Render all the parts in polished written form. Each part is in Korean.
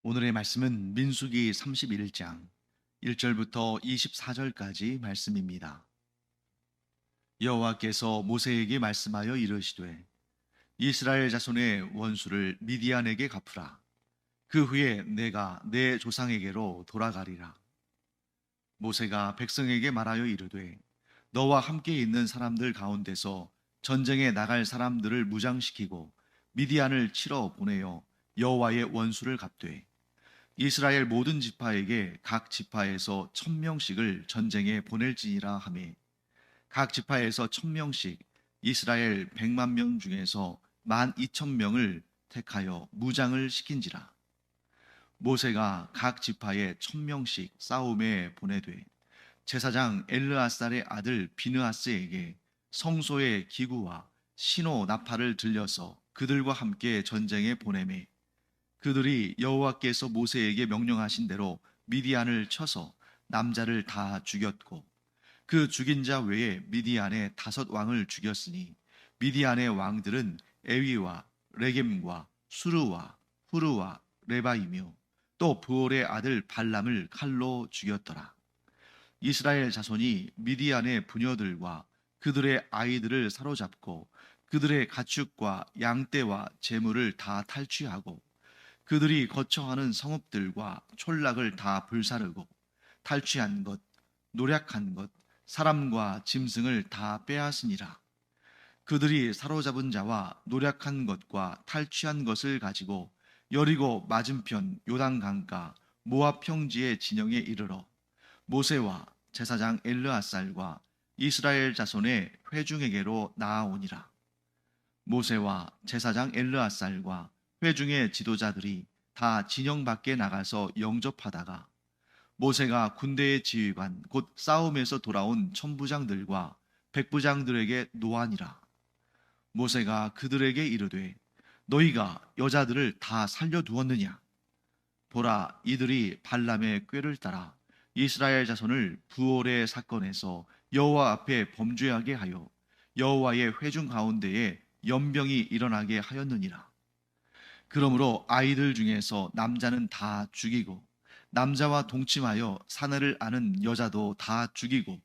오늘의 말씀은 민수기 31장 1절부터 24절까지 말씀입니다. 여호와께서 모세에게 말씀하여 이르시되 이스라엘 자손의 원수를 미디안에게 갚으라. 그 후에 내가 내 조상에게로 돌아가리라. 모세가 백성에게 말하여 이르되 너와 함께 있는 사람들 가운데서 전쟁에 나갈 사람들을 무장시키고 미디안을 치러 보내어 여호와의 원수를 갚되 이스라엘 모든 지파에게 각 지파에서 1,000명씩을 전쟁에 보낼지니라 하매 각 지파에서 1,000명씩 이스라엘 100만 명 중에서 12,000명을 택하여 무장을 시킨지라. 모세가 각 지파에 1,000명씩 싸움에 보내되 제사장 엘르아살의 아들 비느하스에게 성소의 기구와 신호 나팔을 들려서 그들과 함께 전쟁에 보내매 그들이 여호와께서 모세에게 명령하신 대로 미디안을 쳐서 남자를 다 죽였고 그 죽인 자 외에 미디안의 5왕을 죽였으니 미디안의 왕들은 에위와 레겜과 수르와 후르와 레바이며 또 부올의 아들 발람을 칼로 죽였더라. 이스라엘 자손이 미디안의 부녀들과 그들의 아이들을 사로잡고 그들의 가축과 양떼와 재물을 다 탈취하고 그들이 거처하는 성읍들과 촌락을 다 불사르고 탈취한 것, 노략한 것, 사람과 짐승을 다 빼앗으니라. 그들이 사로잡은 자와 노략한 것과 탈취한 것을 가지고 여리고 맞은편 요단 강가 모압 평지의 진영에 이르러 모세와 제사장 엘르아살과 이스라엘 자손의 회중에게로 나아오니라. 모세와 제사장 엘르아살과 회중의 지도자들이 다 진영 밖에 나가서 영접하다가 모세가 군대의 지휘관 곧 싸움에서 돌아온 천부장들과 백부장들에게 노하니라. 모세가 그들에게 이르되 너희가 여자들을 다 살려두었느냐? 보라, 이들이 발람의 꾀를 따라 이스라엘 자손을 부올의 사건에서 여호와 앞에 범죄하게 하여 여호와의 회중 가운데에 연병이 일어나게 하였느니라. 그러므로 아이들 중에서 남자는 다 죽이고 남자와 동침하여 사내를 아는 여자도 다 죽이고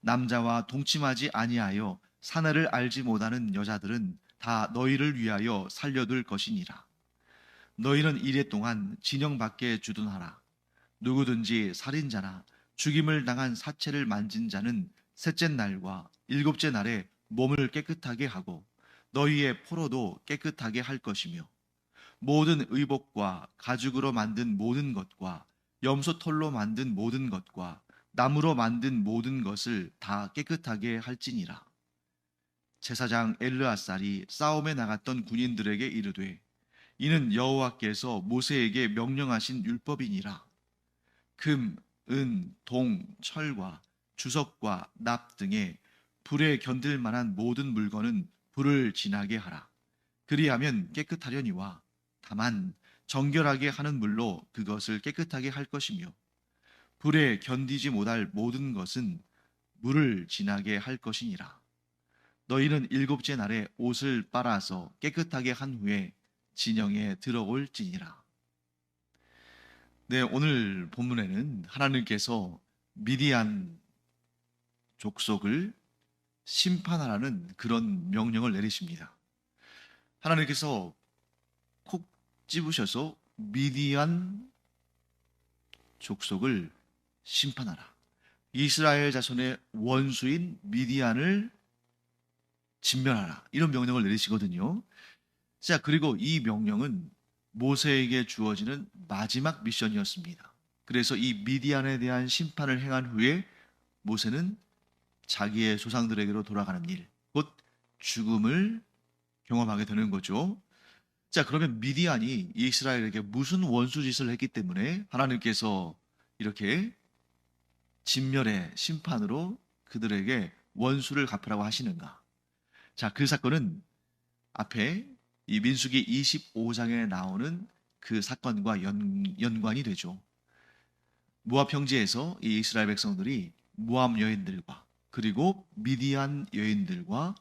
남자와 동침하지 아니하여 사내를 알지 못하는 여자들은 다 너희를 위하여 살려둘 것이니라. 너희는 이래 동안 진영 밖에 주둔하라. 누구든지 살인자나 죽임을 당한 사체를 만진 자는 셋째 날과 일곱째 날에 몸을 깨끗하게 하고 너희의 포로도 깨끗하게 할 것이며 모든 의복과 가죽으로 만든 모든 것과 염소털로 만든 모든 것과 나무로 만든 모든 것을 다 깨끗하게 할지니라. 제사장 엘르아살이 싸움에 나갔던 군인들에게 이르되 이는 여호와께서 모세에게 명령하신 율법이니라. 금, 은, 동, 철과 주석과 납 등의 불에 견딜 만한 모든 물건은 불을 지나게 하라. 그리하면 깨끗하려니와 다만 정결하게 하는 물로 그것을 깨끗하게 할 것이며 불에 견디지 못할 모든 것은 물을 지나게 할 것이니라. 너희는 일곱째 날에 옷을 빨아서 깨끗하게 한 후에 진영에 들어올지니라. 네, 오늘 본문에는 하나님께서 미디안 족속을 심판하라는 그런 명령을 내리십니다. 하나님께서 콕 집으셔서 미디안 족속을 심판하라. 이스라엘 자손의 원수인 미디안을 진멸하라. 이런 명령을 내리시거든요. 자, 그리고 이 명령은 모세에게 주어지는 마지막 미션이었습니다. 그래서 이 미디안에 대한 심판을 행한 후에 모세는 자기의 조상들에게로 돌아가는 일, 곧 죽음을 경험하게 되는 거죠. 자, 그러면 미디안이 이스라엘에게 무슨 원수짓을 했기 때문에 하나님께서 이렇게 진멸의 심판으로 그들에게 원수를 갚으라고 하시는가? 자, 그 사건은 앞에 이 민수기 25장에 나오는 그 사건과 연관이 되죠. 모압 평지에서 이 이스라엘 백성들이 모압 여인들과 그리고 미디안 여인들과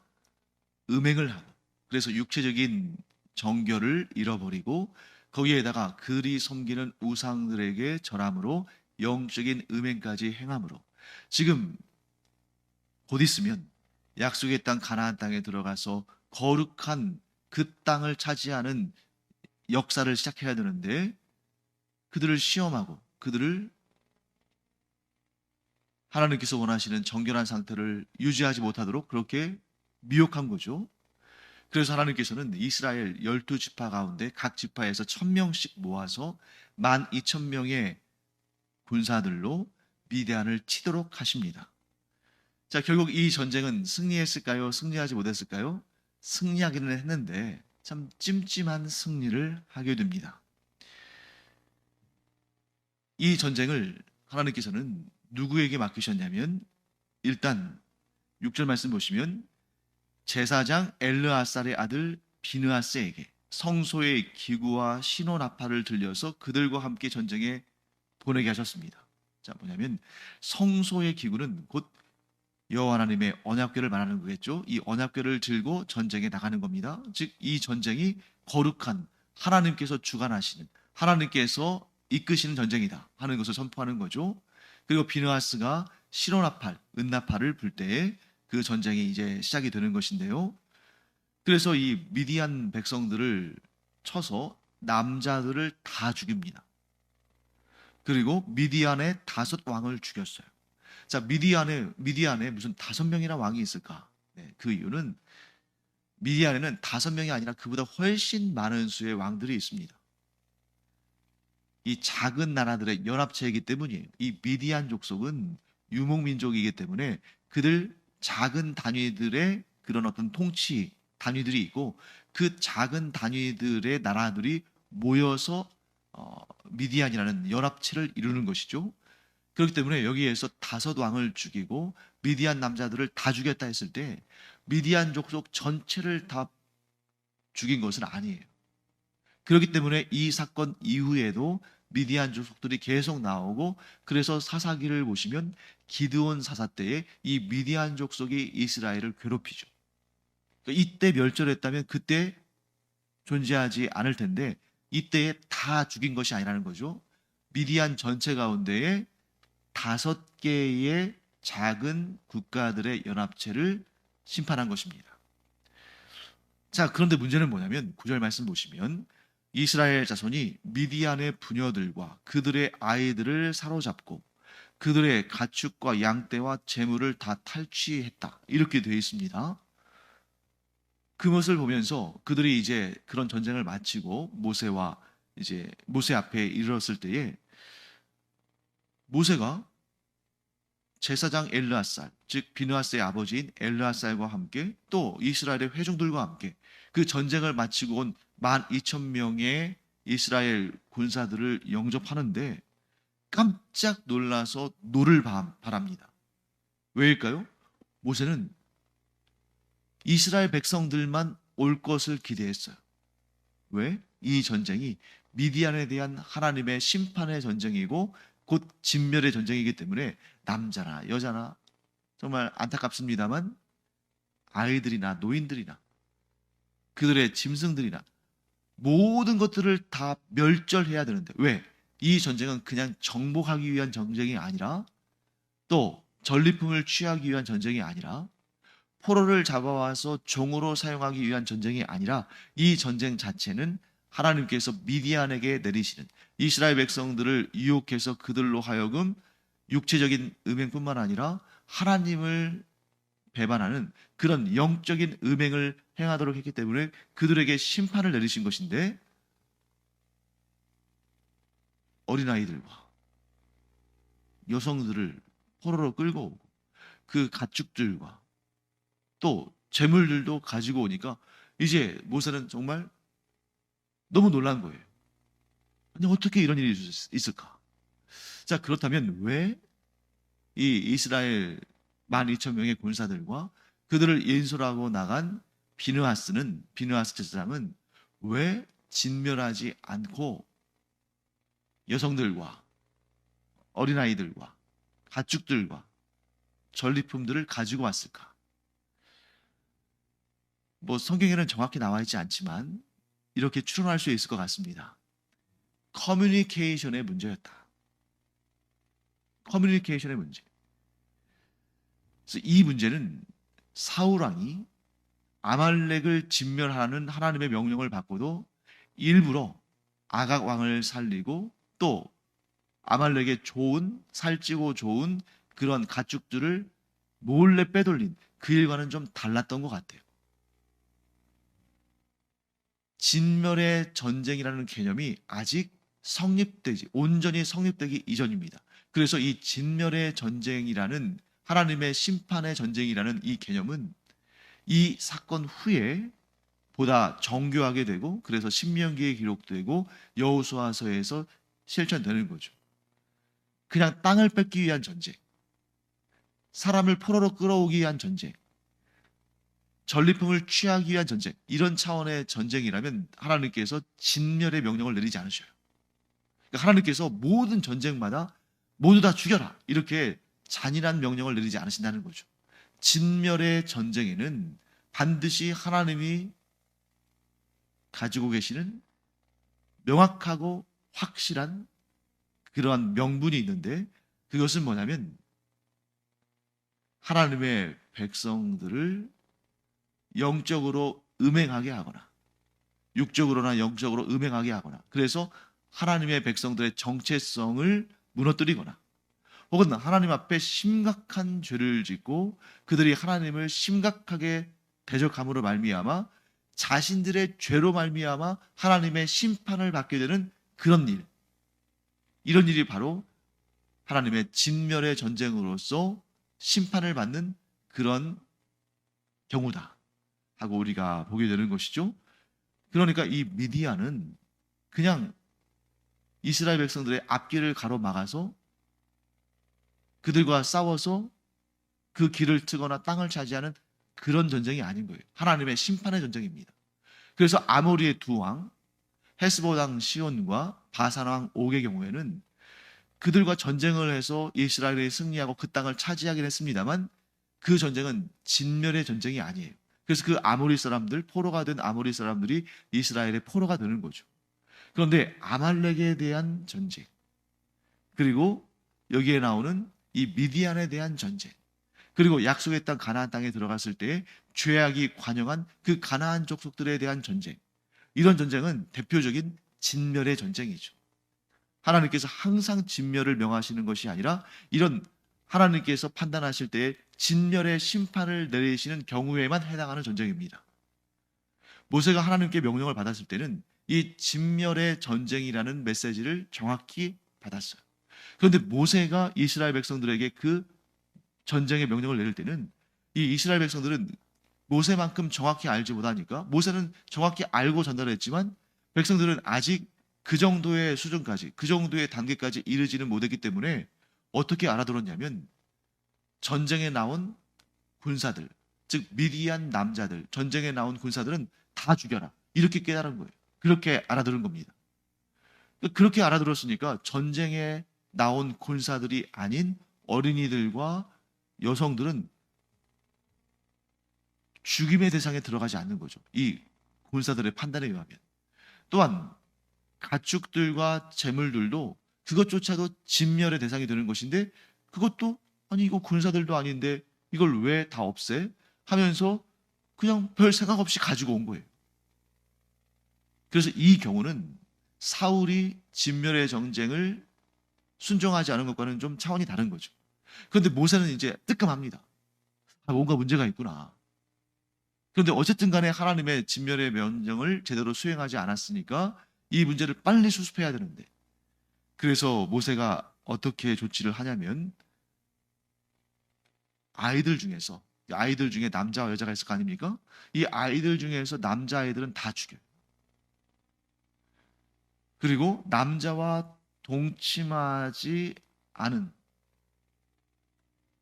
음행을 하고 그래서 육체적인 정결을 잃어버리고 거기에다가 그들이 섬기는 우상들에게 절함으로 영적인 음행까지 행함으로 지금 곧 있으면 약속의 땅 가나안 땅에 들어가서 거룩한 그 땅을 차지하는 역사를 시작해야 되는데 그들을 시험하고 그들을 하나님께서 원하시는 정결한 상태를 유지하지 못하도록 그렇게 미혹한 거죠. 그래서 하나님께서는 이스라엘 12지파 가운데 각 지파에서 1000명씩 모아서 12,000명의 군사들로 미디안을 치도록 하십니다. 자, 결국 이 전쟁은 승리했을까요? 승리하지 못했을까요? 승리하기는 했는데 참 찜찜한 승리를 하게 됩니다. 이 전쟁을 하나님께서는 누구에게 맡기셨냐면 일단 6절 말씀 보시면 제사장 엘르아살의 아들 비느하스에게 성소의 기구와 신호나팔을 들려서 그들과 함께 전쟁에 보내게 하셨습니다. 자, 뭐냐면 성소의 기구는 곧 여호와 하나님의 언약궤를 말하는 거겠죠. 이 언약궤를 들고 전쟁에 나가는 겁니다. 즉 이 전쟁이 거룩한 하나님께서 주관하시는 하나님께서 이끄시는 전쟁이다 하는 것을 선포하는 거죠. 그리고 비느하스가 시로나팔, 은나팔을 불 때에 그 전쟁이 이제 시작이 되는 것인데요. 그래서 이 미디안 백성들을 쳐서 남자들을 다 죽입니다. 그리고 미디안의 5왕을 죽였어요. 자, 미디안에 무슨 5명이나 왕이 있을까? 네, 그 이유는 미디안에는 5명이 아니라 그보다 훨씬 많은 수의 왕들이 있습니다. 이 작은 나라들의 연합체이기 때문이에요. 이 미디안 족속은 유목민족이기 때문에 그들 작은 단위들의 그런 어떤 통치 단위들이 있고 그 작은 단위들의 나라들이 모여서 미디안이라는 연합체를 이루는 것이죠. 그렇기 때문에 여기에서 5왕을 죽이고 미디안 남자들을 다 죽였다 했을 때 미디안 족속 전체를 다 죽인 것은 아니에요. 그렇기 때문에 이 사건 이후에도 미디안 족속들이 계속 나오고 그래서 사사기를 보시면 기드온 사사 때에 이 미디안 족속이 이스라엘을 괴롭히죠. 그러니까 이때 멸절했다면 그때 존재하지 않을 텐데 이때에 다 죽인 것이 아니라는 거죠. 미디안 전체 가운데에 5개의 작은 국가들의 연합체를 심판한 것입니다. 자, 그런데 문제는 뭐냐면 9절 말씀 보시면 이스라엘 자손이 미디안의 부녀들과 그들의 아이들을 사로잡고 그들의 가축과 양떼와 재물을 다 탈취했다. 이렇게 되어 있습니다. 그것을 보면서 그들이 이제 그런 전쟁을 마치고 모세와 이제 모세 앞에 이르렀을 때에 모세가 제사장 엘르아살, 즉 비느하스의 아버지인 엘르아살과 함께 또 이스라엘의 회중들과 함께 그 전쟁을 마치고 온 12,000명의 이스라엘 군사들을 영접하는데 깜짝 놀라서 노를 바랍니다. 왜일까요? 모세는 이스라엘 백성들만 올 것을 기대했어요. 왜? 이 전쟁이 미디안에 대한 하나님의 심판의 전쟁이고 곧 진멸의 전쟁이기 때문에 남자나 여자나 정말 안타깝습니다만 아이들이나 노인들이나 그들의 짐승들이나 모든 것들을 다 멸절해야 되는데 왜? 이 전쟁은 그냥 정복하기 위한 전쟁이 아니라 또 전리품을 취하기 위한 전쟁이 아니라 포로를 잡아와서 종으로 사용하기 위한 전쟁이 아니라 이 전쟁 자체는 하나님께서 미디안에게 내리시는 이스라엘 백성들을 유혹해서 그들로 하여금 육체적인 음행뿐만 아니라 하나님을 배반하는 그런 영적인 음행을 행하도록 했기 때문에 그들에게 심판을 내리신 것인데 어린아이들과 여성들을 포로로 끌고 오고 그 가축들과 또 재물들도 가지고 오니까 이제 모세는 정말 너무 놀란 거예요. 아니 어떻게 이런 일이 있을까? 자, 그렇다면 왜 이 이스라엘 12,000명의 군사들과 그들을 인솔하고 나간 비느하스 제사장은 왜 진멸하지 않고 여성들과 어린아이들과 가축들과 전리품들을 가지고 왔을까? 뭐 성경에는 정확히 나와 있지 않지만 이렇게 추론할 수 있을 것 같습니다. 커뮤니케이션의 문제였다. 커뮤니케이션의 문제. 그래서 이 문제는 사울 왕이 아말렉을 진멸하는 하나님의 명령을 받고도 일부러 아각 왕을 살리고 또 아말렉의 좋은 살찌고 좋은 그런 가축들을 몰래 빼돌린 그 일과는 좀 달랐던 것 같아요. 진멸의 전쟁이라는 개념이 아직 온전히 성립되기 이전입니다. 그래서 이 진멸의 전쟁이라는 하나님의 심판의 전쟁이라는 이 개념은 이 사건 후에 보다 정교하게 되고 그래서 신명기에 기록되고 여호수아서에서 실천되는 거죠. 그냥 땅을 뺏기 위한 전쟁, 사람을 포로로 끌어오기 위한 전쟁, 전리품을 취하기 위한 전쟁, 이런 차원의 전쟁이라면 하나님께서 진멸의 명령을 내리지 않으셔요. 그러니까 하나님께서 모든 전쟁마다 모두 다 죽여라 이렇게 잔인한 명령을 내리지 않으신다는 거죠. 진멸의 전쟁에는 반드시 하나님이 가지고 계시는 명확하고 확실한 그러한 명분이 있는데 그것은 뭐냐면 하나님의 백성들을 영적으로 음행하게 하거나 육적으로나 영적으로 음행하게 하거나 그래서 하나님의 백성들의 정체성을 무너뜨리거나 혹은 하나님 앞에 심각한 죄를 짓고 그들이 하나님을 심각하게 대적함으로 말미암아 자신들의 죄로 말미암아 하나님의 심판을 받게 되는 그런 일, 이런 일이 바로 하나님의 진멸의 전쟁으로서 심판을 받는 그런 경우다 하고 우리가 보게 되는 것이죠. 그러니까 이 미디안은 그냥 이스라엘 백성들의 앞길을 가로막아서 그들과 싸워서 그 길을 트거나 땅을 차지하는 그런 전쟁이 아닌 거예요. 하나님의 심판의 전쟁입니다. 그래서 아모리의 두 왕, 헤스본 왕 시온과 바산 왕 옥의 경우에는 그들과 전쟁을 해서 이스라엘이 승리하고 그 땅을 차지하긴 했습니다만 그 전쟁은 진멸의 전쟁이 아니에요. 그래서 그 아모리 사람들, 포로가 된 아모리 사람들이 이스라엘의 포로가 되는 거죠. 그런데 아말렉에 대한 전쟁, 그리고 여기에 나오는 이 미디안에 대한 전쟁, 그리고 약속의 땅 가나안 땅에 들어갔을 때 죄악이 관영한 그 가나안 족속들에 대한 전쟁, 이런 전쟁은 대표적인 진멸의 전쟁이죠. 하나님께서 항상 진멸을 명하시는 것이 아니라 이런 하나님께서 판단하실 때에 진멸의 심판을 내리시는 경우에만 해당하는 전쟁입니다. 모세가 하나님께 명령을 받았을 때는 이 진멸의 전쟁이라는 메시지를 정확히 받았어요. 그런데 모세가 이스라엘 백성들에게 그 전쟁의 명령을 내릴 때는 이 이스라엘 백성들은 모세만큼 정확히 알지 못하니까 모세는 정확히 알고 전달했지만 백성들은 아직 그 정도의 수준까지, 그 정도의 단계까지 이르지는 못했기 때문에 어떻게 알아들었냐면 전쟁에 나온 군사들, 즉 미디안 남자들, 전쟁에 나온 군사들은 다 죽여라. 이렇게 깨달은 거예요. 그렇게 알아들은 겁니다. 그렇게 알아들었으니까 전쟁에 나온 군사들이 아닌 어린이들과 여성들은 죽임의 대상에 들어가지 않는 거죠. 이 군사들의 판단에 의하면. 또한 가축들과 재물들도 그것조차도 진멸의 대상이 되는 것인데 그것도 아니 이거 군사들도 아닌데 이걸 왜 다 없애? 하면서 그냥 별 생각 없이 가지고 온 거예요. 그래서 이 경우는 사울이 진멸의 전쟁을 순종하지 않은 것과는 좀 차원이 다른 거죠. 그런데 모세는 이제 뜨끔합니다. 뭔가 문제가 있구나. 그런데 어쨌든 간에 하나님의 진멸의 명령을 제대로 수행하지 않았으니까 이 문제를 빨리 수습해야 되는데 그래서 모세가 어떻게 조치를 하냐면 아이들 중에 남자와 여자가 있을 거 아닙니까? 이 아이들 중에서 남자아이들은 다 죽여요. 그리고 남자와 동침하지 않은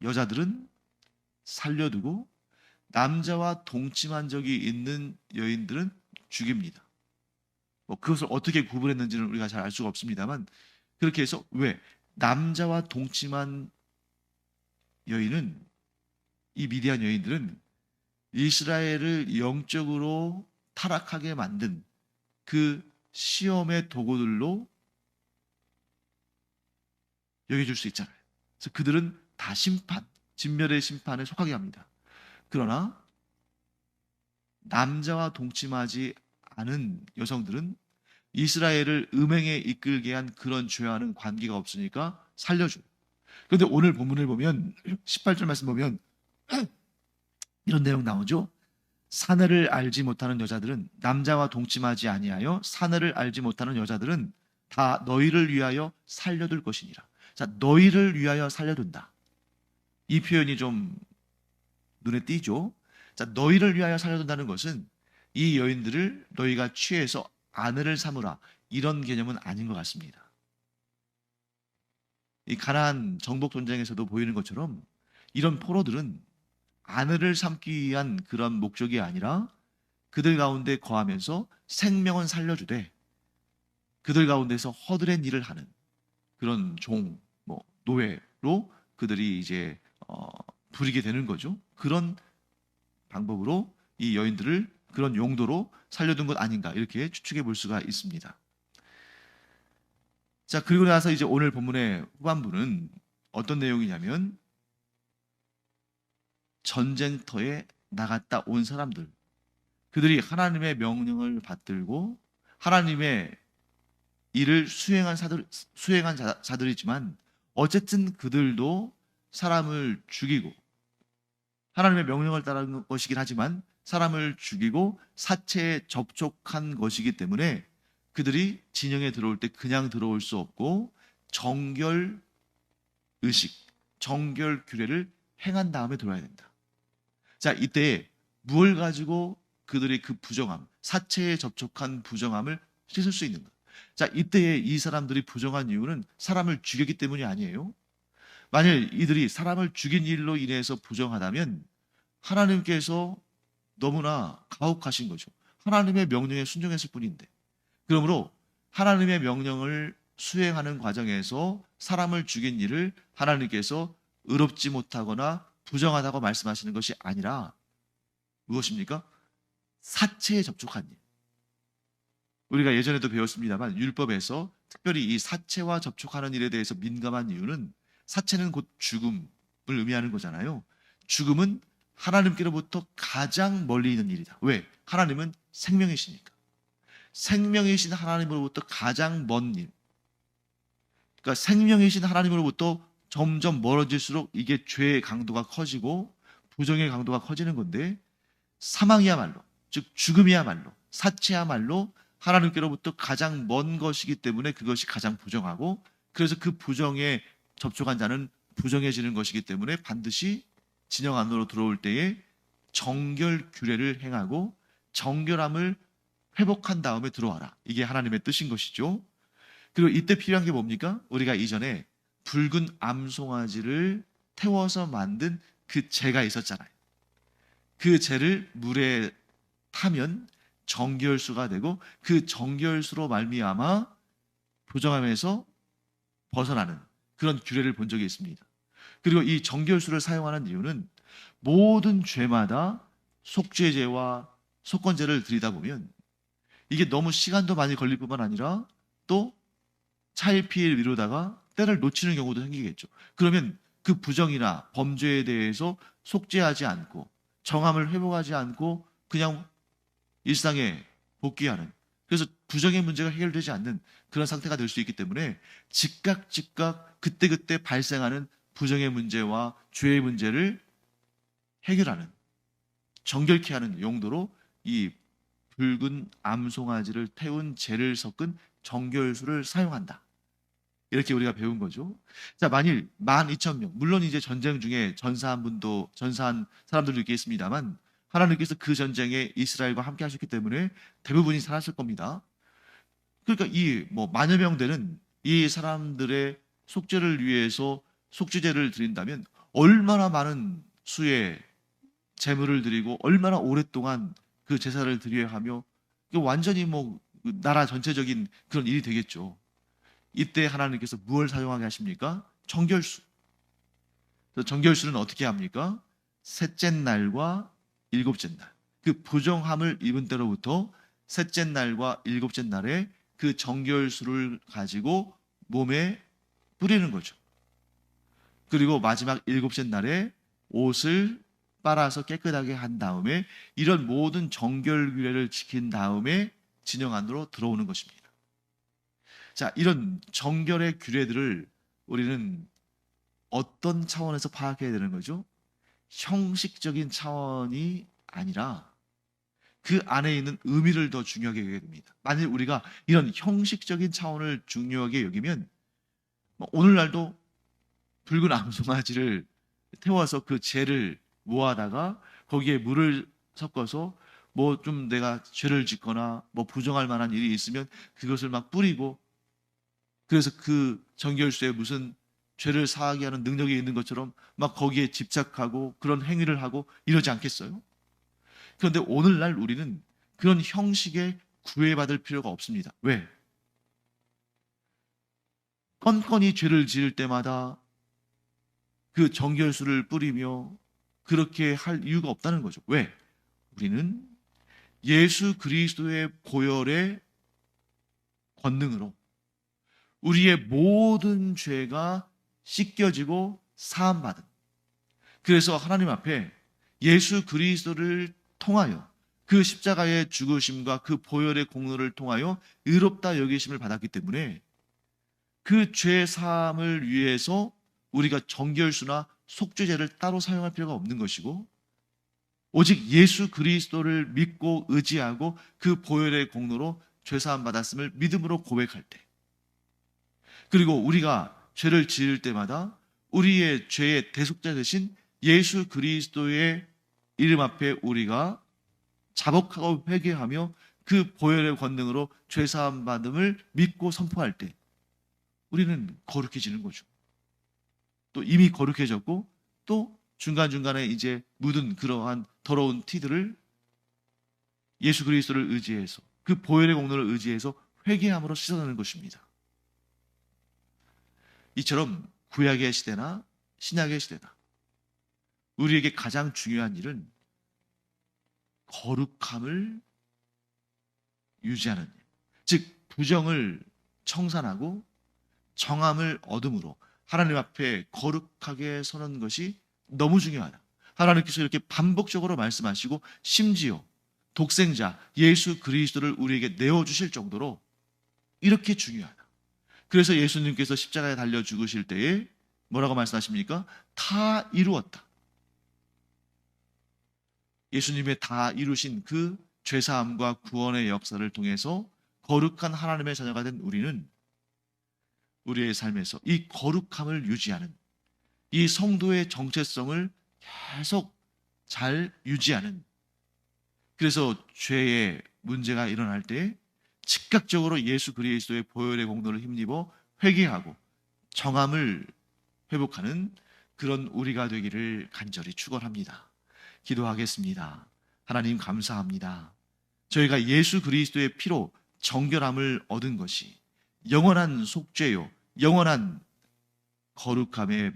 여자들은 살려두고 남자와 동침한 적이 있는 여인들은 죽입니다. 그것을 어떻게 구분했는지는 우리가 잘 알 수가 없습니다만 그렇게 해서 왜 남자와 동침한 여인은 이 미디안 여인들은 이스라엘을 영적으로 타락하게 만든 그 시험의 도구들로 여겨줄 수 있잖아요. 그래서 그들은 다 심판, 진멸의 심판에 속하게 합니다. 그러나 남자와 동침하지 않은 여성들은 이스라엘을 음행에 이끌게 한 그런 죄와는 관계가 없으니까 살려줘요. 그런데 오늘 본문을 보면 18절 말씀 보면 이런 내용 나오죠. 사내를 알지 못하는 여자들은 남자와 동침하지 아니하여 사내를 알지 못하는 여자들은 다 너희를 위하여 살려둘 것이니라. 자, 너희를 위하여 살려둔다. 이 표현이 좀 눈에 띄죠. 자, 너희를 위하여 살려둔다는 것은 이 여인들을 너희가 취해서 아내를 삼으라 이런 개념은 아닌 것 같습니다. 이 가나안 정복 전쟁에서도 보이는 것처럼 이런 포로들은 아내를 삼기 위한 그런 목적이 아니라 그들 가운데 거하면서 생명은 살려주되 그들 가운데서 허드렛 일을 하는 그런 종, 노예로 그들이 이제 부리게 되는 거죠. 그런 방법으로 이 여인들을 그런 용도로 살려둔 것 아닌가 이렇게 추측해 볼 수가 있습니다. 자, 그리고 나서 이제 오늘 본문의 후반부는 어떤 내용이냐면 전쟁터에 나갔다 온 사람들, 그들이 하나님의 명령을 받들고 하나님의 일을 수행한 자들이지만 어쨌든 그들도 사람을 죽이고 하나님의 명령을 따르는 것이긴 하지만 사람을 죽이고 사체에 접촉한 것이기 때문에 그들이 진영에 들어올 때 그냥 들어올 수 없고 정결 의식, 정결 규례를 행한 다음에 들어와야 된다. 자, 이때 무엇을 가지고 그들의 그 부정함, 사체에 접촉한 부정함을 씻을 수 있는가? 자, 이때에 이 사람들이 부정한 이유는 사람을 죽였기 때문이 아니에요. 만일 이들이 사람을 죽인 일로 인해서 부정하다면 하나님께서 너무나 가혹하신 거죠. 하나님의 명령에 순종했을 뿐인데. 그러므로 하나님의 명령을 수행하는 과정에서 사람을 죽인 일을 하나님께서 의롭지 못하거나 부정하다고 말씀하시는 것이 아니라 무엇입니까? 사체에 접촉한 일. 우리가 예전에도 배웠습니다만 율법에서 특별히 이 사체와 접촉하는 일에 대해서 민감한 이유는 사체는 곧 죽음을 의미하는 거잖아요. 죽음은 하나님께로부터 가장 멀리 있는 일이다. 왜? 하나님은 생명이시니까. 생명이신 하나님으로부터 가장 먼 일. 그러니까 생명이신 하나님으로부터 점점 멀어질수록 이게 죄의 강도가 커지고 부정의 강도가 커지는 건데 사망이야말로, 즉 죽음이야말로, 사체야말로 하나님께로부터 가장 먼 것이기 때문에 그것이 가장 부정하고 그래서 그 부정에 접촉한 자는 부정해지는 것이기 때문에 반드시 진영 안으로 들어올 때에 정결 규례를 행하고 정결함을 회복한 다음에 들어와라. 이게 하나님의 뜻인 것이죠. 그리고 이때 필요한 게 뭡니까? 우리가 이전에 붉은 암송아지를 태워서 만든 그 재가 있었잖아요. 그 재를 물에 타면 정결수가 되고 그 정결수로 말미암아 부정함에서 벗어나는 그런 규례를 본 적이 있습니다. 그리고 이 정결수를 사용하는 이유는 모든 죄마다 속죄제와 속건제를 드리다 보면 이게 너무 시간도 많이 걸릴 뿐만 아니라 또 차일피일 미루다가 때를 놓치는 경우도 생기겠죠. 그러면 그 부정이나 범죄에 대해서 속죄하지 않고 정함을 회복하지 않고 그냥 일상에 복귀하는, 그래서 부정의 문제가 해결되지 않는 그런 상태가 될 수 있기 때문에 즉각 그때그때 발생하는 부정의 문제와 죄의 문제를 해결하는, 정결케 하는 용도로 이 붉은 암송아지를 태운 재를 섞은 정결수를 사용한다. 이렇게 우리가 배운 거죠. 자, 만일 12,000명, 물론 이제 전쟁 중에 전사한 사람들도 있겠습니다만 하나님께서 그 전쟁에 이스라엘과 함께 하셨기 때문에 대부분이 살았을 겁니다. 그러니까 이 만여 명 되는 이 사람들의 속죄를 위해서 속죄제를 드린다면 얼마나 많은 수의 제물을 드리고 얼마나 오랫동안 그 제사를 드려야 하며 완전히 나라 전체적인 그런 일이 되겠죠. 이때 하나님께서 무엇을 사용하게 하십니까? 정결수. 정결수는 어떻게 합니까? 셋째 날과 일곱째 날. 그 부정함을 입은 때로부터 셋째 날과 일곱째 날에 그 정결수를 가지고 몸에 뿌리는 거죠. 그리고 마지막 일곱째 날에 옷을 빨아서 깨끗하게 한 다음에 이런 모든 정결 규례를 지킨 다음에 진영 안으로 들어오는 것입니다. 자, 이런 정결의 규례들을 우리는 어떤 차원에서 파악해야 되는 거죠? 형식적인 차원이 아니라 그 안에 있는 의미를 더 중요하게 여기게 됩니다. 만일 우리가 이런 형식적인 차원을 중요하게 여기면 오늘날도 붉은 암송아지를 태워서 그 재를 모아다가 거기에 물을 섞어서 뭐 좀 내가 죄를 짓거나 뭐 부정할 만한 일이 있으면 그것을 막 뿌리고, 그래서 그 정결수에 무슨 죄를 사하게 하는 능력이 있는 것처럼 막 거기에 집착하고 그런 행위를 하고 이러지 않겠어요? 그런데 오늘날 우리는 그런 형식에 구애받을 필요가 없습니다. 왜? 건건이 죄를 지을 때마다 그 정결수를 뿌리며 그렇게 할 이유가 없다는 거죠. 왜? 우리는 예수 그리스도의 보혈의 권능으로 우리의 모든 죄가 씻겨지고 사함받은, 그래서 하나님 앞에 예수 그리스도를 통하여 그 십자가의 죽으심과 그 보혈의 공로를 통하여 의롭다 여기심을 받았기 때문에 그 죄 사함을 위해서 우리가 정결수나 속죄제를 따로 사용할 필요가 없는 것이고, 오직 예수 그리스도를 믿고 의지하고 그 보혈의 공로로 죄 사함 받았음을 믿음으로 고백할 때, 그리고 우리가 죄를 지을 때마다 우리의 죄의 대속자 되신 예수 그리스도의 이름 앞에 우리가 자복하고 회개하며 그 보혈의 권능으로 죄 사함 받음을 믿고 선포할 때 우리는 거룩해지는 거죠. 또 이미 거룩해졌고 또 중간중간에 이제 묻은 그러한 더러운 티들을 예수 그리스도를 의지해서 그 보혈의 공로를 의지해서 회개함으로 씻어내는 것입니다. 이처럼 구약의 시대나 신약의 시대나 우리에게 가장 중요한 일은 거룩함을 유지하는 일, 즉 부정을 청산하고 정함을 얻음으로 하나님 앞에 거룩하게 서는 것이 너무 중요하다. 하나님께서 이렇게 반복적으로 말씀하시고 심지어 독생자 예수 그리스도를 우리에게 내어주실 정도로 이렇게 중요하다. 그래서 예수님께서 십자가에 달려 죽으실 때에 뭐라고 말씀하십니까? 다 이루었다. 예수님의 다 이루신 그 죄사함과 구원의 역사를 통해서 거룩한 하나님의 자녀가 된 우리는 우리의 삶에서 이 거룩함을 유지하는, 이 성도의 정체성을 계속 잘 유지하는, 그래서 죄의 문제가 일어날 때 즉각적으로 예수 그리스도의 보혈의 공로를 힘입어 회개하고 정함을 회복하는 그런 우리가 되기를 간절히 축원합니다. 기도하겠습니다. 하나님 감사합니다. 저희가 예수 그리스도의 피로 정결함을 얻은 것이 영원한 속죄요, 영원한 거룩함의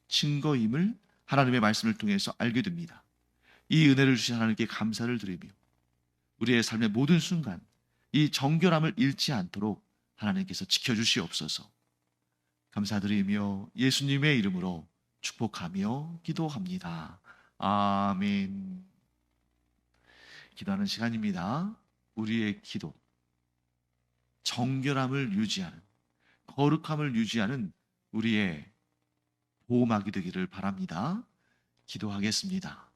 증거임을 하나님의 말씀을 통해서 알게 됩니다. 이 은혜를 주신 하나님께 감사를 드리며 우리의 삶의 모든 순간 이 정결함을 잃지 않도록 하나님께서 지켜주시옵소서. 감사드리며 예수님의 이름으로 축복하며 기도합니다. 아멘. 기도하는 시간입니다. 우리의 기도, 정결함을 유지하는, 거룩함을 유지하는 우리의 보호막이 되기를 바랍니다. 기도하겠습니다.